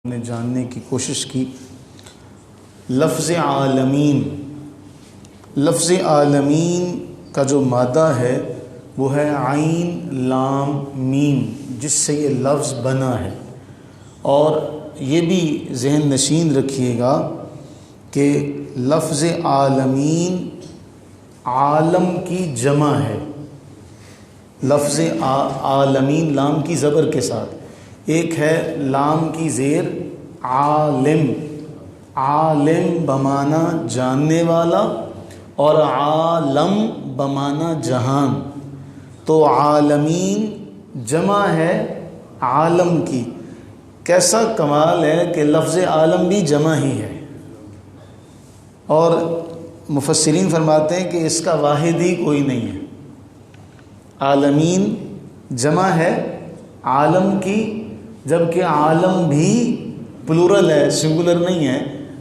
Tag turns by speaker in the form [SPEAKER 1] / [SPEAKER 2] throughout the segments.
[SPEAKER 1] نے جاننے کی کوشش کی۔ لفظ عالمین، لفظ عالمین کا جو مادہ ہے وہ ہے عین لام میم، جس سے یہ لفظ بنا ہے۔ اور یہ بھی ذہن نشین رکھیے گا کہ لفظ عالمین عالم کی جمع ہے۔ لفظ عالمین لام کی زبر کے ساتھ، ایک ہے لام کی زیر عالم، عالم بمانا جاننے والا، اور عالم بمانا جہان۔ تو عالمین جمع ہے عالم کی۔ کیسا کمال ہے کہ لفظ عالم بھی جمع ہی ہے، اور مفسرین فرماتے ہیں کہ اس کا واحد ہی کوئی نہیں ہے۔ عالمین جمع ہے عالم کی، جبکہ عالم بھی پلورل ہے، سنگولر نہیں ہے۔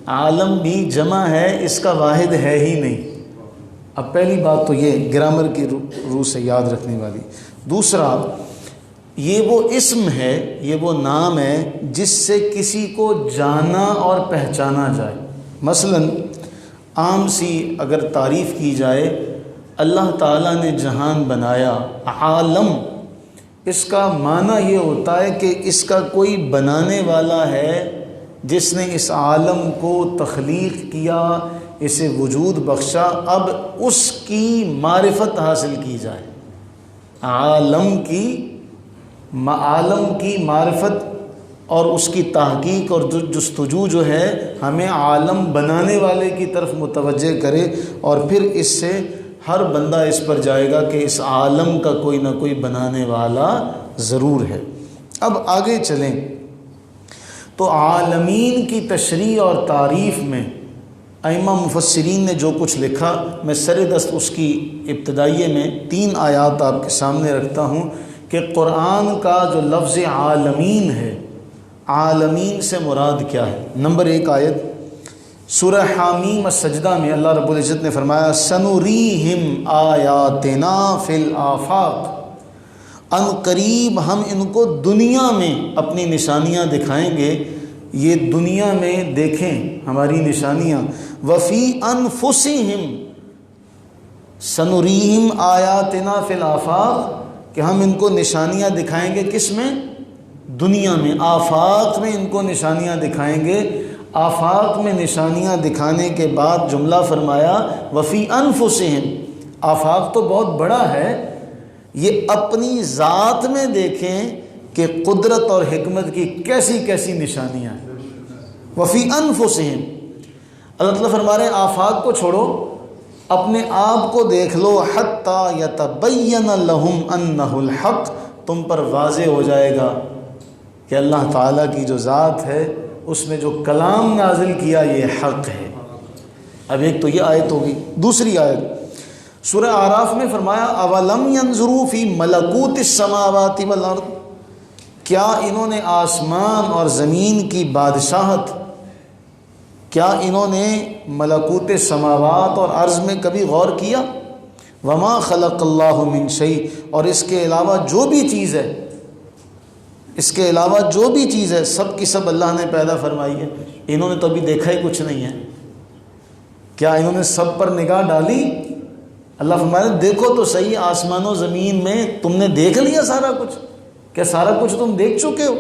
[SPEAKER 1] عالم بھی جمع ہے، اس کا واحد ہے ہی نہیں۔ اب پہلی بات تو یہ گرامر کی روح سے یاد رکھنے والی۔ دوسرا، یہ وہ اسم ہے، یہ وہ نام ہے جس سے کسی کو جانا اور پہچانا جائے۔ مثلا عام سی اگر تعریف کی جائے، اللہ تعالیٰ نے جہان بنایا، عالم، اس کا معنی یہ ہوتا ہے کہ اس کا کوئی بنانے والا ہے جس نے اس عالم کو تخلیق کیا، اسے وجود بخشا، اب اس کی معرفت حاصل کی جائے۔ عالم کی معرفت اور اس کی تحقیق اور جستجو جو ہے ہمیں عالم بنانے والے کی طرف متوجہ کرے، اور پھر اس سے ہر بندہ اس پر جائے گا کہ اس عالم کا کوئی نہ کوئی بنانے والا ضرور ہے۔ اب آگے چلیں تو عالمین کی تشریح اور تعریف میں ائمہ مفسرین نے جو کچھ لکھا، میں سر دست اس کی ابتدائیے میں 3 آیات آپ کے سامنے رکھتا ہوں کہ قرآن کا جو لفظ عالمین ہے، عالمین سے مراد کیا ہے۔ نمبر 1 آیت سورہ حامیم السجدہ میں اللہ رب العزت نے فرمایا سنوریہم آیاتنا فی الآفاق، ان قریب ہم ان کو دنیا میں اپنی نشانیاں دکھائیں گے۔ یہ دنیا میں دیکھیں ہماری نشانیاں۔ وفی انفسہم سنوریہم آیاتنا فی الآفاق، کہ ہم ان کو نشانیاں دکھائیں گے کس میں؟ دنیا میں۔ آفاق میں ان کو نشانیاں دکھائیں گے۔ آفاق میں نشانیاں دکھانے کے بعد جملہ فرمایا وفی انفسہم۔ آفاق تو بہت بڑا ہے، یہ اپنی ذات میں دیکھیں کہ قدرت اور حکمت کی کیسی کیسی نشانیاں ہیں۔ وفی انفسہم، اللہ تعالیٰ فرما رہے ہیں آفاق کو چھوڑو، اپنے آپ کو دیکھ لو، حتی یتبین لہم انہ الحق، تم پر واضح ہو جائے گا کہ اللہ تعالیٰ کی جو ذات ہے، اس نے جو کلام نازل کیا یہ حق ہے۔ اب ایک تو یہ آیت ہوگی۔ دوسری آیت سورہ اعراف میں فرمایا اولم ینظروا فی ملکوت السماوات والارض، کیا انہوں نے آسمان اور زمین کی بادشاہت، کیا انہوں نے ملکوت سماوات اور ارض میں کبھی غور کیا؟ وما خلق اللہ من شیء، اور اس کے علاوہ جو بھی چیز ہے، اس کے علاوہ جو بھی چیز ہے سب کی سب اللہ نے پیدا فرمائی ہے۔ انہوں نے تو ابھی دیکھا ہی کچھ نہیں ہے، کیا انہوں نے سب پر نگاہ ڈالی؟ اللہ فرمایا دیکھو تو صحیح آسمان و زمین میں، تم نے دیکھ لیا سارا کچھ؟ کیا سارا کچھ تم دیکھ چکے ہو؟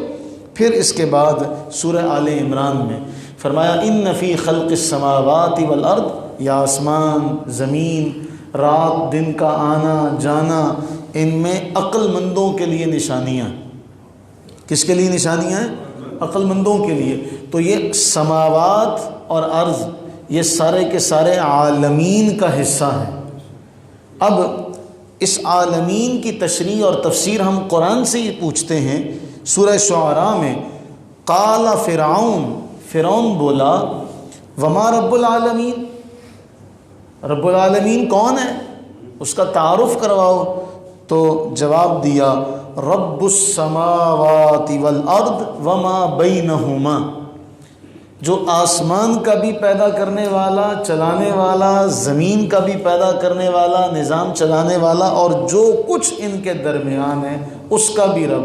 [SPEAKER 1] پھر اس کے بعد سورہ آل عمران میں فرمایا ان فی خلق السماوات والارض، یا آسمان زمین، رات دن کا آنا جانا، ان میں عقل مندوں کے لیے نشانیاں۔ کس کے لیے نشانیاں ہیں؟ عقل مندوں کے لیے۔ تو یہ سماوات اور ارض یہ سارے کے سارے عالمین کا حصہ ہیں۔ اب اس عالمین کی تشریح اور تفسیر ہم قرآن سے ہی پوچھتے ہیں۔ سورہ شعراء میں قال فرعون بولا وما رب العالمین، رب العالمین کون ہے؟ اس کا تعارف کرواؤ۔ تو جواب دیا رب السماوات والارض وما بینہما، جو آسمان کا بھی پیدا کرنے والا، چلانے والا، زمین کا بھی پیدا کرنے والا، نظام چلانے والا، اور جو کچھ ان کے درمیان ہے اس کا بھی رب۔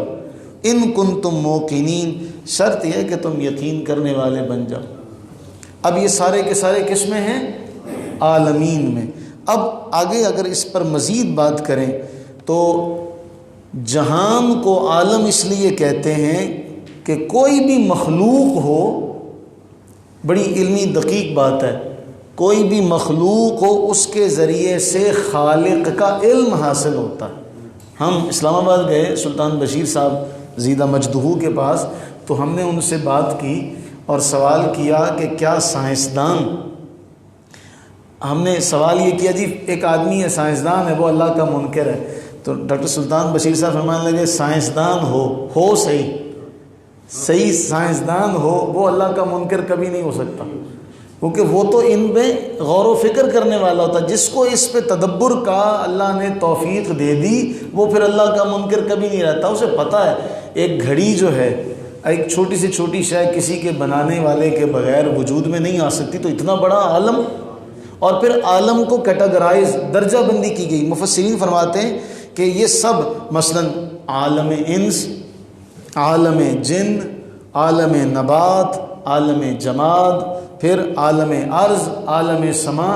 [SPEAKER 1] ان کنتم موقنین، شرط یہ ہے کہ تم یقین کرنے والے بن جاؤ۔ اب یہ سارے کے سارے کس میں ہیں؟ عالمین میں۔ اب آگے اگر اس پر مزید بات کریں تو جہان کو عالم اس لیے کہتے ہیں کہ کوئی بھی مخلوق ہو، بڑی علمی دقیق بات ہے، کوئی بھی مخلوق ہو اس کے ذریعے سے خالق کا علم حاصل ہوتا ہے۔ ہم اسلام آباد گئے سلطان بشیر صاحب زیدہ مجدہو کے پاس، تو ہم نے ان سے بات کی اور سوال کیا کہ کیا سائنسدان، ہم نے سوال یہ کیا جی ایک آدمی ہے سائنسدان ہے وہ اللہ کا منکر ہے، تو ڈاکٹر سلطان بشیر صاحب فرمانے لگے سائنسدان ہو صحیح سائنسدان ہو، وہ اللہ کا منکر کبھی نہیں ہو سکتا، کیونکہ وہ تو ان پہ غور و فکر کرنے والا ہوتا ہے۔ جس کو اس پہ تدبر کا اللہ نے توفیق دے دی وہ پھر اللہ کا منکر کبھی نہیں رہتا، اسے پتہ ہے ایک گھڑی جو ہے، ایک چھوٹی سے چھوٹی شے کسی کے بنانے والے کے بغیر وجود میں نہیں آ سکتی، تو اتنا بڑا عالم، اور پھر عالم کو کیٹاگرائز درجہ بندی کی گئی۔ مفسرین فرماتے ہیں کہ یہ سب مثلا عالم انس، عالم جن، عالم نبات، عالم جماد، پھر عالم ارض، عالم سما،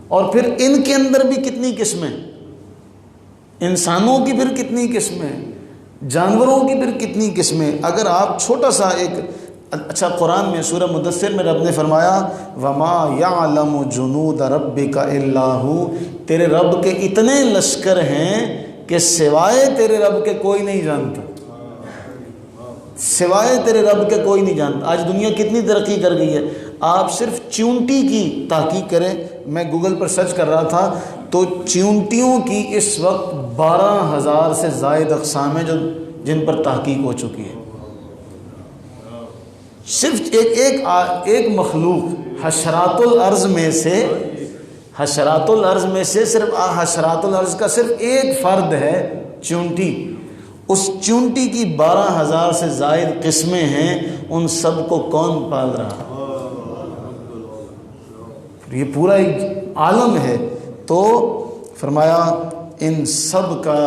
[SPEAKER 1] اور پھر ان کے اندر بھی کتنی قسمیں، انسانوں کی پھر کتنی قسمیں، جانوروں کی پھر کتنی قسمیں۔ اگر آپ چھوٹا سا ایک اچھا قرآن میں سورہ مدثر میں رب نے فرمایا وَمَا يَعْلَمُ جُنُودَ رَبِّكَ إِلَّا هُ، تیرے رب کے اتنے لشکر ہیں کہ سوائے تیرے رب کے کوئی نہیں جانتا، سوائے تیرے رب کے کوئی نہیں جانتا۔ آج دنیا کتنی ترقی کر گئی ہے، آپ صرف چیونٹی کی تحقیق کریں، میں گوگل پر سرچ کر رہا تھا تو چیونٹیوں کی اس وقت 12,000 سے زائد اقسام ہیں جن پر تحقیق ہو چکی ہے۔ صرف ایک مخلوق حشرات الارض میں سے صرف حشرات الارض کا صرف ایک فرد ہے چیونٹی، اس چیونٹی کی 12,000 سے زائد قسمیں ہیں، ان سب کو کون پال رہا؟ یہ پورا ایک عالم ہے۔ تو فرمایا ان سب کا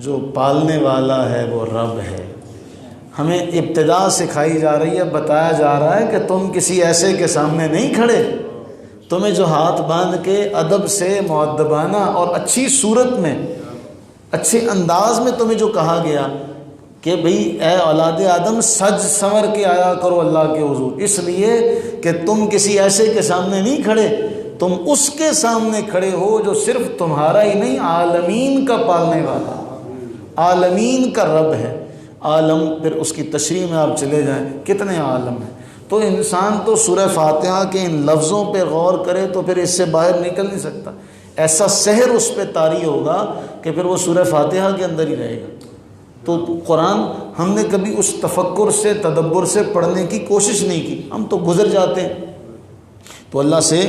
[SPEAKER 1] جو پالنے والا ہے وہ رب ہے۔ ہمیں ابتدا سکھائی جا رہی ہے، بتایا جا رہا ہے کہ تم کسی ایسے کے سامنے نہیں کھڑے، تمہیں جو ہاتھ باندھ کے ادب سے مؤدبانہ اور اچھی صورت میں اچھے انداز میں تمہیں جو کہا گیا کہ بھئی اے اولاد آدم سج سنور کے آیا کرو اللہ کے حضور، اس لیے کہ تم کسی ایسے کے سامنے نہیں کھڑے، تم اس کے سامنے کھڑے ہو جو صرف تمہارا ہی نہیں عالمین کا پالنے والا، عالمین کا رب ہے۔ عالم پھر اس کی تشریح میں آپ چلے جائیں کتنے عالم ہیں، تو انسان تو سورہ فاتحہ کے ان لفظوں پہ غور کرے تو پھر اس سے باہر نکل نہیں سکتا، ایسا سحر اس پہ طاری ہوگا کہ پھر وہ سورہ فاتحہ کے اندر ہی رہے گا۔ تو قرآن ہم نے کبھی اس تفکر سے تدبر سے پڑھنے کی کوشش نہیں کی، ہم تو گزر جاتے ہیں۔ تو اللہ سے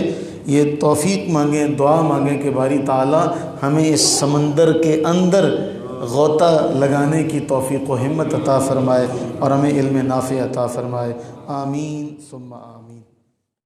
[SPEAKER 1] یہ توفیق مانگیں، دعا مانگیں کہ باری تعالیٰ ہمیں اس سمندر کے اندر غوطہ لگانے کی توفیق و ہمت عطا فرمائے اور ہمیں علم نافع عطا فرمائے۔ آمین ثم آمین۔